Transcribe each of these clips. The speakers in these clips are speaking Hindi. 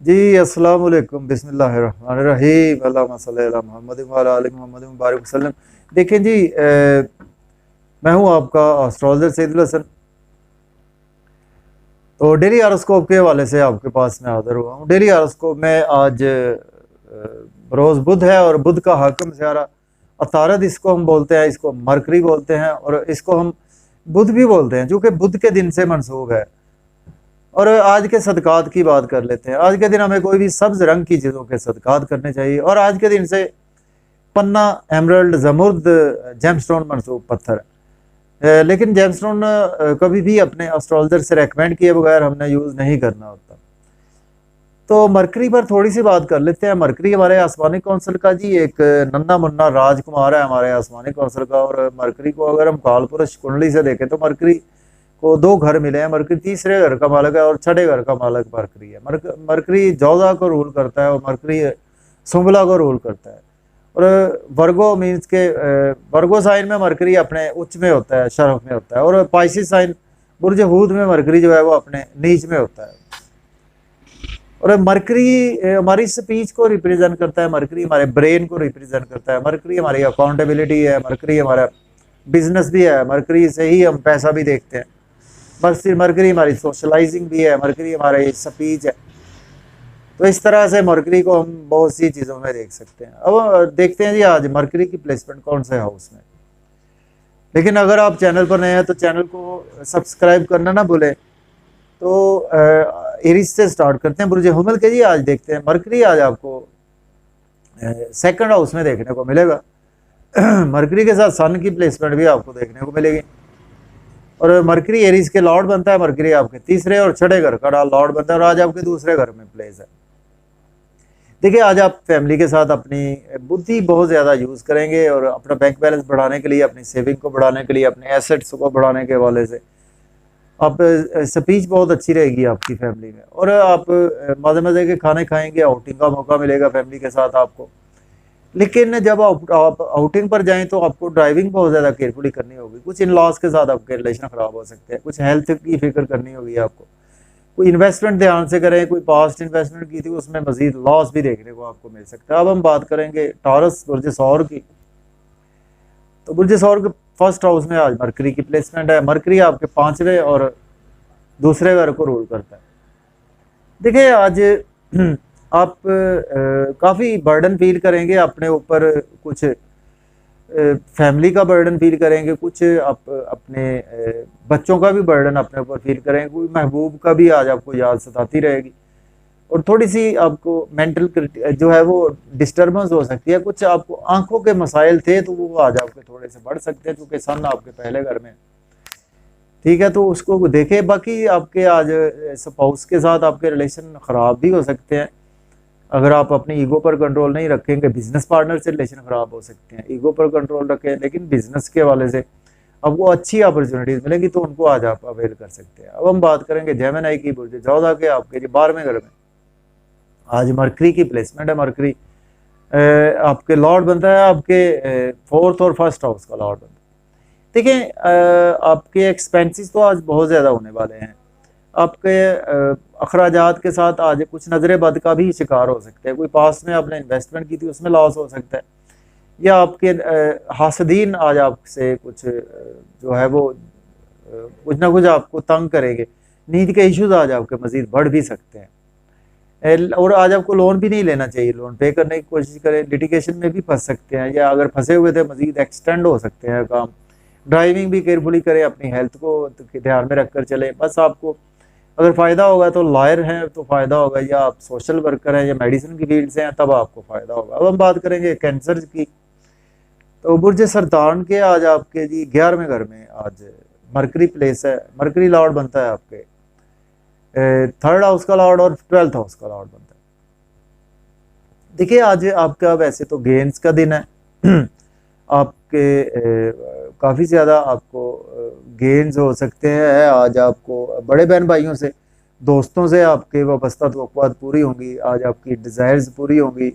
जी अस्सलाम वालेकुम बिस्मिल्लाहिर्रहमानिर्रहीम अल्लाहुम्मा सल्ली अला मुहम्मद व अला आलि मुहम्मद मुबारक वसल्लम। देखें जी, मैं हूं आपका एस्ट्रोलॉजर सैयदुल हसन। तो डेली हॉरोस्कोप के हवाले से आपके पास मैं हाजिर हुआ हूं। डेली हॉरोस्कोप में आज रोज़ बुध है और बुध का हाकिम सियारा अतारद इसको हम बोलते हैं, इसको मरकरी बोलते हैं और इसको हम बुध भी बोलते हैं, चूँकि बुध के दिन से मनसूब है। और आज के सदकात की बात कर लेते हैं। आज के दिन हमें कोई भी सब्ज रंग की चीज़ों के सदकात करने चाहिए। और आज के दिन से पन्ना, एमरल्ड, जमुर्द, जेमस्टोन मनसूब पत्थर है। लेकिन जेमस्टोन कभी भी अपने एस्ट्रोलॉजर से रेकमेंड किए बगैर हमने यूज़ नहीं करना होता। तो मरकरी पर थोड़ी सी बात कर लेते हैं। मरकरी हमारे आसमानी कौंसल का जी एक नन्ना मुन्ना राजकुमार है हमारे आसमानी कौंसल का। और मरकरी को अगर हम कालपुरुष कुंडली से देखें तो मरकरी को दो घर मिले हैं। मरकरी तीसरे घर का मालक है और छठे घर का मालक मरकरी है। मरकरी जौजा को रूल करता है और मरकरी सुंबला को रूल करता है। और वर्गो मीन्स के वर्गो साइन में मरकरी अपने उच्च में होता है, शरफ में होता है। और पाइसिस साइन बुर्ज हूद में मरकरी जो है वो अपने नीच में होता है। और मरकरी हमारी स्पीच को रिप्रेजेंट करता है, मरकरी हमारे ब्रेन को रिप्रेजेंट करता है, मरकरी हमारी अकाउंटेबिलिटी है, मरकरी हमारा बिजनेस भी है, मरकरी से ही हम पैसा भी देखते हैं। बस मरकरी हमारी सोशलाइजिंग भी है, मरकरी हमारी स्पीच है। तो इस तरह से मरकरी को हम बहुत सी चीज़ों में देख सकते हैं। अब देखते हैं जी आज मरकरी की प्लेसमेंट कौन से हाउस में। लेकिन अगर आप चैनल पर नए हैं तो चैनल को सब्सक्राइब करना ना भूलें। तो एरीज से स्टार्ट करते हैं, बुर्ज हुमल के जी। आज देखते हैं मरकरी आज आपको सेकंड हाउस में देखने को मिलेगा। मरकरी के साथ सन की प्लेसमेंट भी आपको देखने को मिलेगी। और मरकरी एरीज के लॉर्ड बनता है। मरकरी आपके तीसरे और छठे घर का लॉर्ड बनता है और आज आपके दूसरे घर में प्लेस है। देखिए आज आप फैमिली के साथ अपनी बुद्धि बहुत ज़्यादा यूज़ करेंगे और अपना बैंक बैलेंस बढ़ाने के लिए, अपनी सेविंग को बढ़ाने के लिए, अपने एसेट्स को बढ़ाने के हवाले से आप स्पीच बहुत अच्छी रहेगी आपकी फैमिली में। और आप मज़े मज़े के खाने खाएंगे, आउटिंग का मौका मिलेगा फैमिली के साथ आपको। लेकिन जब आप आउटिंग पर जाएं तो आपको ड्राइविंग बहुत ज़्यादा केयरफुली करनी होगी। कुछ इन लॉज के साथ आपके रिलेशन ख़राब हो सकते हैं, कुछ हेल्थ की फिक्र करनी होगी आपको। कोई इन्वेस्टमेंट ध्यान से करें, कोई पास्ट इन्वेस्टमेंट की थी उसमें मजीद लॉस भी देखने को आपको मिल सकता है। अब हम बात करेंगे टॉरस बुर्ज सौर की। तो बुर्ज सौर के फर्स्ट हाउस में आज मरकरी की प्लेसमेंट है। मरकरी आपके पांचवें और दूसरे घर को रूल करता है। देखिए आज आप काफ़ी बर्डन फील करेंगे अपने ऊपर, कुछ फैमिली का बर्डन फील करेंगे, कुछ आप अपने बच्चों का भी बर्डन अपने ऊपर फील करेंगे, कोई महबूब का भी आज आपको याद सताती रहेगी। और थोड़ी सी आपको मेंटल जो है वो डिस्टर्बेंस हो सकती है। कुछ आपको आंखों के मसाइल थे तो वो आज आपके थोड़े से बढ़ सकते हैं, क्योंकि सन आपके पहले घर में, ठीक है, तो उसको देखे। बाकी आपके आज स्पाउस के साथ आपके रिलेशन ख़राब भी हो सकते हैं अगर आप अपनी ईगो पर कंट्रोल नहीं रखेंगे। बिजनेस पार्टनर से रिलेशन ख़राब हो सकते हैं। ईगो पर कंट्रोल रखें, लेकिन बिजनेस के हवाले से आपको अच्छी अपॉर्चुनिटीज़ मिलेंगी तो उनको आज आप अवेल कर सकते हैं। अब हम बात करेंगे जेमिनी की बुर्ज जौदा के आपके जो 12वें घर में आज मरकरी की प्लेसमेंट है। मरकरी आपके लॉर्ड बनता है, आपके फोर्थ और फर्स्ट हाउस का लॉर्ड बनता है। देखिए आपके एक्सपेंसेस तो आज बहुत ज़्यादा होने वाले हैं। आपके अखराजात के साथ आज कुछ नज़र बद का भी शिकार हो सकते हैं। कोई पास में आपने इन्वेस्टमेंट की थी उसमें लॉस हो सकता है, या आपके हासदीन आज आपसे कुछ जो है वो कुछ ना कुछ आपको तंग करेंगे। नींद के इश्यूज आज आपके मजीद बढ़ भी सकते हैं। और आज आपको लोन भी नहीं लेना चाहिए, लोन पे करने की कोशिश करें। लिटिगेशन में भी फंस सकते हैं, या अगर फंसे हुए थे मजीद एक्सटेंड हो सकते हैं काम। ड्राइविंग भी केयरफुली करें, अपनी हेल्थ को ध्यान में रखकर चले। बस आपको अगर फ़ायदा होगा तो लॉयर हैं तो फ़ायदा होगा, या आप सोशल वर्कर हैं या मेडिसिन की फील्ड से हैं तब आपको फ़ायदा होगा। अब हम बात करेंगे कैंसर की। तो बुर्ज सरतान के आज आपके जी 11वें घर में आज मरकरी प्लेस है। मरकरी लॉर्ड बनता है आपके थर्ड हाउस का लॉर्ड और 12th हाउस का लॉर्ड बनता है। देखिए आज आपका वैसे तो गेन्स का दिन है। आपके काफ़ी ज़्यादा आपको गेन्स हो सकते हैं। आज आपको बड़े बहन भाइयों से, दोस्तों से आपके वाबस्ता तवक्कुआत पूरी होंगी। आज आपकी डिज़ायर्स पूरी होंगी।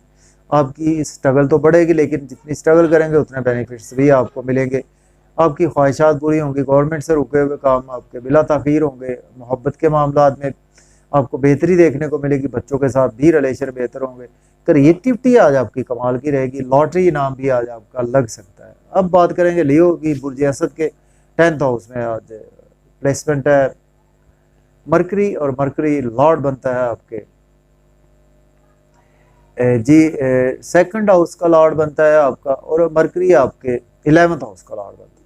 आपकी स्ट्रगल तो बढ़ेगी, लेकिन जितनी स्ट्रगल करेंगे उतने बेनिफिट्स भी आपको मिलेंगे। आपकी ख्वाहिशात पूरी होंगी। गवर्नमेंट से रुके हुए काम आपके बिला ताख़ीर होंगे। मोहब्बत के मामलात में आपको बेहतरी देखने को मिलेगी, बच्चों के साथ भी रिलेशन बेहतर होंगे, क्रिएटिविटी आज आपकी कमाल की रहेगी, लॉटरी इनाम भी आज आपका लग सकता है। अब बात करेंगे लियो की बुर्ज असद के 10th हाउस में आज प्लेसमेंट है मरकरी, और मरकरी लॉर्ड बनता है आपके जी सेकंड हाउस का लॉर्ड बनता है आपका, और मरकरी आपके 11th हाउस का लॉर्ड बनता है।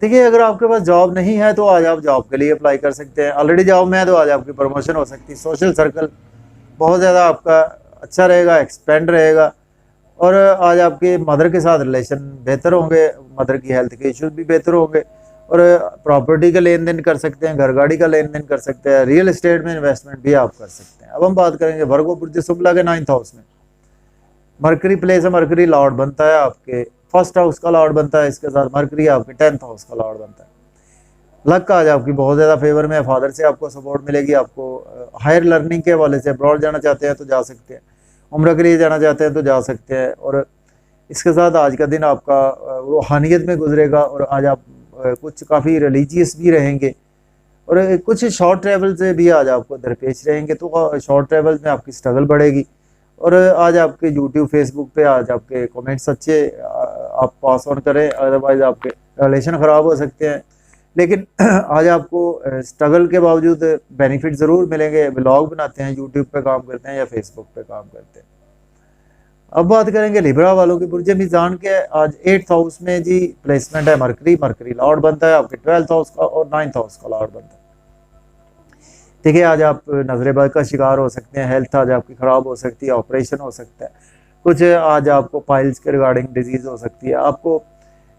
देखिए अगर आपके पास जॉब नहीं है तो आज आप जॉब के लिए अप्लाई कर सकते हैं, ऑलरेडी जॉब में है तो आज आपकी प्रमोशन हो सकती है, सोशल सर्कल बहुत ज़्यादा आपका अच्छा रहेगा, एक्सपेंड रहेगा, और आज आपके मदर के साथ रिलेशन बेहतर होंगे, मदर की हेल्थ के इश्यूज भी बेहतर होंगे, और प्रॉपर्टी का लेन देन कर सकते हैं, घर गाड़ी का लेन देन कर सकते हैं, रियल एस्टेट में इन्वेस्टमेंट भी आप कर सकते हैं। अब हम बात करेंगे वर्गो बुर्ज शुक्ला के 9th हाउस में मरकरी प्लेस है, मरकरी लॉर्ड बनता है आपके फर्स्ट हाउस का लॉर्ड बनता है, इसके साथ मरकरी आपके 10th हाउस का लॉर्ड बनता है। लक आज आपकी बहुत ज़्यादा फेवर में है, फादर से आपको सपोर्ट मिलेगी, आपको हायर लर्निंग के हवाले से अब्रॉड जाना चाहते हैं तो जा सकते हैं, उम्र के लिए जाना चाहते हैं तो जा सकते हैं, और इसके साथ आज का दिन आपका रूहानियत में गुजरेगा, और आज आप कुछ काफ़ी रिलीजियस भी रहेंगे, और कुछ शॉर्ट ट्रैवल से भी आज आपको दरपेश रहेंगे, तो शॉर्ट ट्रैवल में आपकी स्ट्रगल बढ़ेगी, और आज आपके यूट्यूब फेसबुक पे आज आपके कमेंट्स अच्छे आप पास ऑन करें, अदरवाइज आपके रिलेशन ख़राब हो सकते हैं, लेकिन आज आपको स्ट्रगल के बावजूद बेनिफिट ज़रूर मिलेंगे। व्लॉग बनाते हैं, यूट्यूब पे काम करते हैं या फेसबुक पे काम करते हैं। अब बात करेंगे लिब्रा वालों की बुर्ज मीज़ान के आज 8th हाउस में जी प्लेसमेंट है मरकरी, मरकरी लॉर्ड बनता है आपके 12th हाउस का और 9th हाउस का लॉर्ड बनता है। देखिए आज आप नजरेबाज का शिकार हो सकते हैं, हेल्थ आज आपकी ख़राब हो सकती है, ऑपरेशन हो सकता है, कुछ आज आपको पाइल्स के रिगार्डिंग डिजीज़ हो सकती है, आपको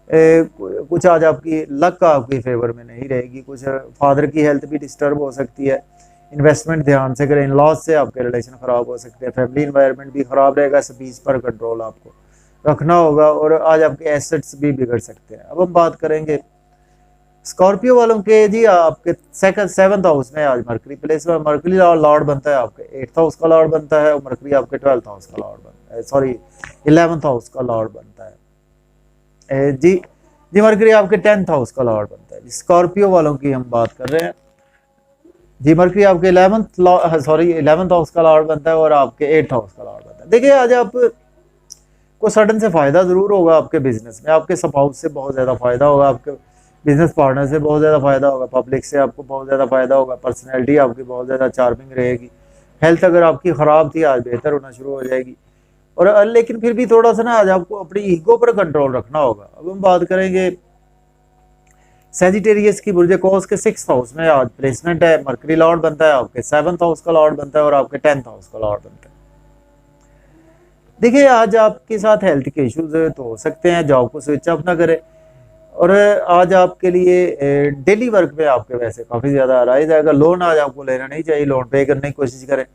कुछ आज आपकी लक आपकी फेवर में नहीं रहेगी, कुछ फादर की हेल्थ भी डिस्टर्ब हो सकती है, इन्वेस्टमेंट ध्यान से करें, इन लॉज से आपके रिलेशन ख़राब हो सकते हैं, फैमिली इन्वायरमेंट भी ख़राब रहेगा, इस बीच पर कंट्रोल आपको रखना होगा, और आज आपके एसेट्स भी बिगड़ सकते हैं। अब हम बात करेंगे स्कॉर्पियो वालों के जी आपके 7th हाउस में आज मरकरी प्लेस में मरकरी लॉर्ड बनता है, आपके 8th हाउस का लॉर्ड बनता है, और मरकरी आपके 12th हाउस का लॉर्ड बनता है, सॉरी 11th हाउस का लॉर्ड बनता है जी जी मरकरी आपके 10th हाउस का लॉर्ड बनता है। स्कॉर्पियो वालों की हम बात कर रहे हैं जी, मरकरी आपके 11th हाउस का लॉर्ड बनता है, और आपके 8th हाउस का लॉर्ड बनता है। देखिए आज आप को सडन से फ़ायदा ज़रूर होगा आपके बिजनेस में, आपके स्पाउस से बहुत ज़्यादा फ़ायदा होगा, आपके बिजनेस पार्टनर से बहुत ज़्यादा फ़ायदा होगा, पब्लिक से आपको बहुत ज़्यादा फ़ायदा होगा, पर्सनैलिटी आपकी बहुत ज़्यादा चार्मिंग रहेगी, हेल्थ अगर आपकी ख़राब थी आज बेहतर होना शुरू हो जाएगी, और लेकिन फिर भी थोड़ा सा ना आज आपको अपनी ईगो पर कंट्रोल रखना होगा। अब हम बात करेंगे सेजिटेरियस की बुर्ज कौस के 6th हाउस में आज प्लेसमेंट है, मरकरी लॉर्ड बनता है, आपके 7th हाउस का लॉर्ड बनता है, और आपके 10th हाउस का लॉर्ड बनता है। देखिए आज आपके साथ हेल्थ के इश्यूज तो हो सकते हैं, जॉब को स्विच ऑफ ना करें, और आज आपके लिए डेली वर्क में आपके वैसे काफ़ी ज़्यादा राइज आएगा, लोन आज आपको लेना नहीं चाहिए, लोन पे करने की कोशिश करें,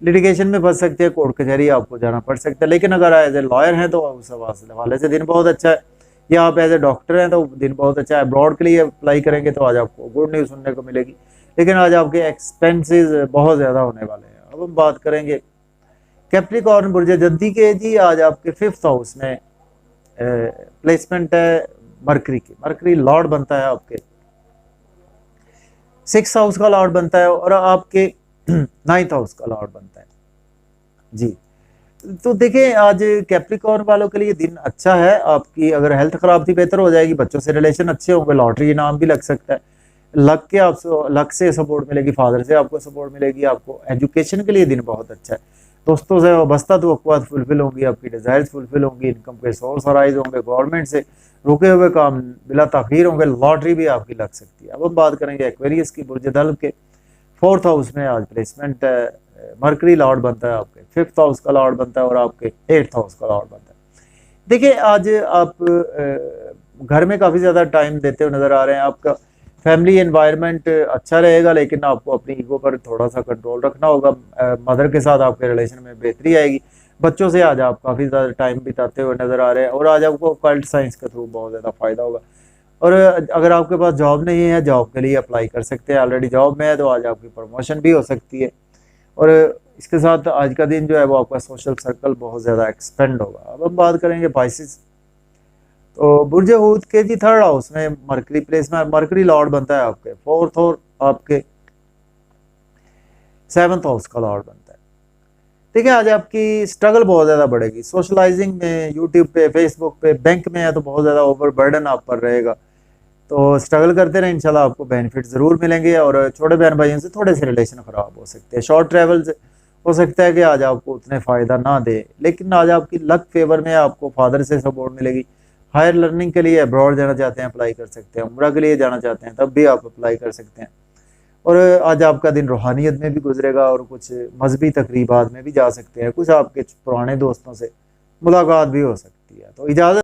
लिटिगेशन में फंस सकते हैं, कोर्ट कचहरी आपको जाना पड़ सकता है, लेकिन अगर एज ए लॉयर हैं तो उस हवाले से दिन बहुत अच्छा है, या आप एज ए डॉक्टर हैं तो दिन बहुत अच्छा है, अब्रॉड के लिए अप्लाई करेंगे तो आज आपको गुड न्यूज़ सुनने को मिलेगी, लेकिन आज आपके एक्सपेंसेस बहुत ज़्यादा होने वाले हैं। अब हम बात करेंगे कैप्रिकॉर्न बुर्ज जद्दी के जी आज आपके 5th हाउस में प्लेसमेंट है मरकरी की, मरकरी लॉर्ड बनता है आपके 6th हाउस का लॉर्ड बनता है, और आपके 9th हाउस का लॉर्ड बनता है जी। तो देखिए आज कैप्रिकॉर्न वालों के लिए दिन अच्छा है, आपकी अगर हेल्थ खराब थी बेहतर हो जाएगी, बच्चों से रिलेशन अच्छे होंगे, लॉटरी इनाम भी लग सकता है, लक से सपोर्ट मिलेगी, फादर से आपको सपोर्ट मिलेगी, आपको एजुकेशन के लिए दिन बहुत अच्छा है, दोस्तों से वाबस्ता तवक्कुआत फुलफिल होंगी, आपकी डिज़ायर्स फुलफिल होंगी, इनकम के सोर्स अराइज होंगे, गवर्नमेंट से रुके हुए काम बिला ताखीर होंगे, लॉटरी भी आपकी लग सकती है। अब हम बात करेंगे एक्वेरियस की बुर्ज दल्ब के 4th हाउस में आज प्लेसमेंट है, मरकरी लॉर्ड बनता है, आपके 5th हाउस का लॉर्ड बनता है, और आपके 8th हाउस का लॉर्ड बनता है। देखिए आज आप घर में काफ़ी ज़्यादा टाइम देते हुए नज़र आ रहे हैं, आपका फैमिली एनवायरनमेंट अच्छा रहेगा, लेकिन आपको अपनी ईगो पर थोड़ा सा कंट्रोल रखना होगा, मदर के साथ आपके रिलेशन में बेहतरी आएगी, बच्चों से आज आप काफ़ी ज़्यादा टाइम बिताते हुए नज़र आ रहे हैं, और आज आपको कल्ट साइंस के थ्रू बहुत ज़्यादा फ़ायदा होगा, और अगर आपके पास जॉब नहीं है जॉब के लिए अप्लाई कर सकते हैं, ऑलरेडी जॉब में है तो आज आपकी प्रमोशन भी हो सकती है, और इसके साथ आज का दिन जो है वो आपका सोशल सर्कल बहुत ज़्यादा एक्सपेंड होगा। अब हम बात करेंगे पाइसिस, तो बुर्ज हूत के जी 3rd हाउस में मरकरी प्लेस में मरकरी लॉर्ड बनता है, आपके 4th और आपके 7th हाउस का लॉर्ड बनता है। ठीक है, आज आपकी स्ट्रगल बहुत ज़्यादा बढ़ेगी सोशलाइजिंग में, यूट्यूब पे, फेसबुक पे, बैंक में है तो बहुत ज़्यादा ओवर बर्डन आप पर रहेगा। तो स्ट्रगल करते रहें, इंशाल्लाह आपको बेनिफिट ज़रूर मिलेंगे। और छोटे बहन भाइयों से थोड़े से रिलेशन ख़राब हो सकते हैं, शॉर्ट ट्रैवल से हो सकता है कि आज आपको उतने फ़ायदा ना दे, लेकिन आज आपकी लक फेवर में आपको फादर से सपोर्ट मिलेगी। हायर लर्निंग के लिए अब्रॉड जाना चाहते हैं अप्लाई कर सकते हैं, उम्रा के लिए जाना चाहते हैं तब भी आप अप्लाई कर सकते हैं। और आज आपका दिन रूहानियत में भी गुजरेगा और कुछ मजहबी तकरीबात में भी जा सकते हैं, कुछ आपके पुराने दोस्तों से मुलाकात भी हो सकती है। तो इजाज़त।